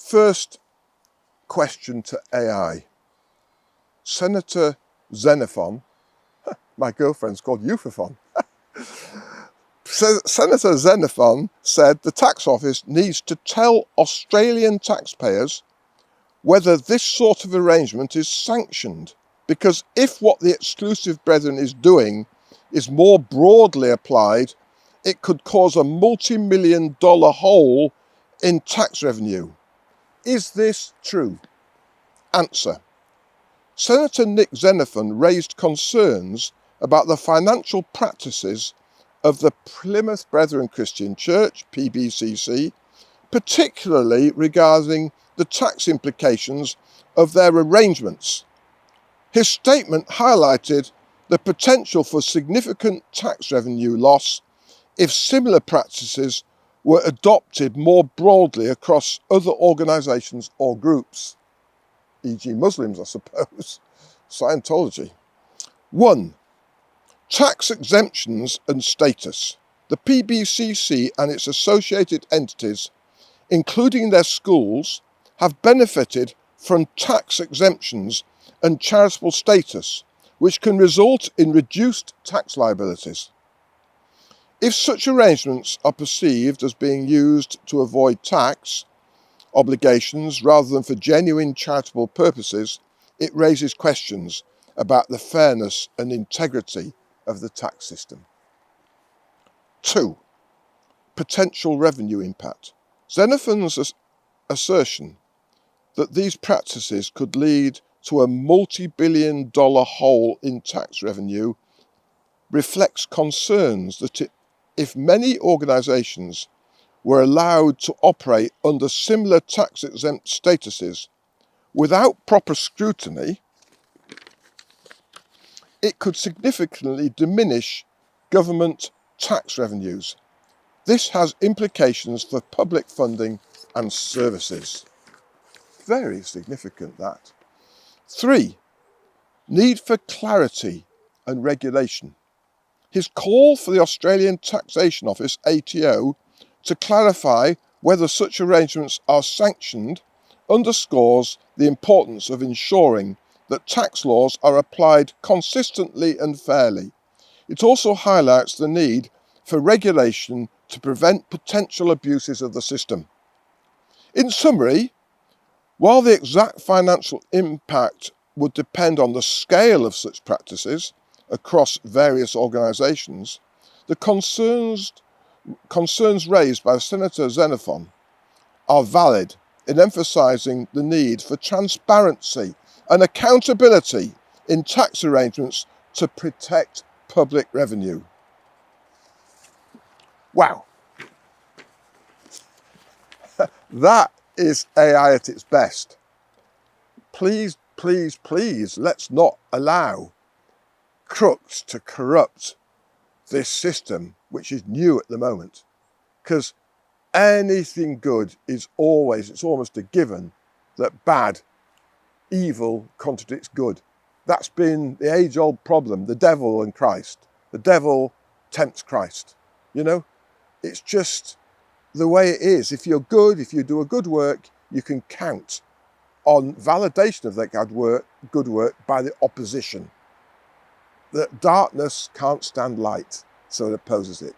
First question to AI. Senator Xenophon, my girlfriend's called Euphophon. Senator Xenophon said the tax office needs to tell Australian taxpayers whether this sort of arrangement is sanctioned, because if what the exclusive brethren is doing is more broadly applied, it could cause a multi-million-dollar hole in tax revenue. Is this true? Answer. Senator Nick Xenophon raised concerns about the financial practices of the Plymouth Brethren Christian Church, PBCC, particularly regarding the tax implications of their arrangements. His statement highlighted the potential for significant tax revenue loss if similar practices were adopted more broadly across other organisations or groups, e.g. Muslims, I suppose, Scientology. 1. Tax exemptions and status. The PBCC and its associated entities, including their schools, have benefited from tax exemptions and charitable status, which can result in reduced tax liabilities. If such arrangements are perceived as being used to avoid tax obligations rather than for genuine charitable purposes, it raises questions about the fairness and integrity of the tax system. 2. Potential revenue impact. Xenophon's assertion that these practices could lead to a multi-billion-dollar hole in tax revenue reflects concerns that if many organisations were allowed to operate under similar tax-exempt statuses without proper scrutiny, it could significantly diminish government tax revenues. This has implications for public funding and services. Very significant, that. 3. Need for clarity and regulation. His call for the Australian Taxation Office, ATO, to clarify whether such arrangements are sanctioned underscores the importance of ensuring that tax laws are applied consistently and fairly. It also highlights the need for regulation to prevent potential abuses of the system. In summary, while the exact financial impact would depend on the scale of such practices across various organisations, the concerns raised by Senator Xenophon are valid in emphasising the need for transparency and accountability in tax arrangements to protect public revenue. Wow. That is AI at its best. Please, please, please, let's not allow crooks to corrupt this system, which is new at the moment, because anything good is it's almost a given that bad, evil contradicts good. That's been the age-old problem, the devil and Christ. The devil tempts Christ, you know? It's just the way it is. If you're good, if you do a good work, you can count on validation of that good work by the opposition. That darkness can't stand light, so it opposes it.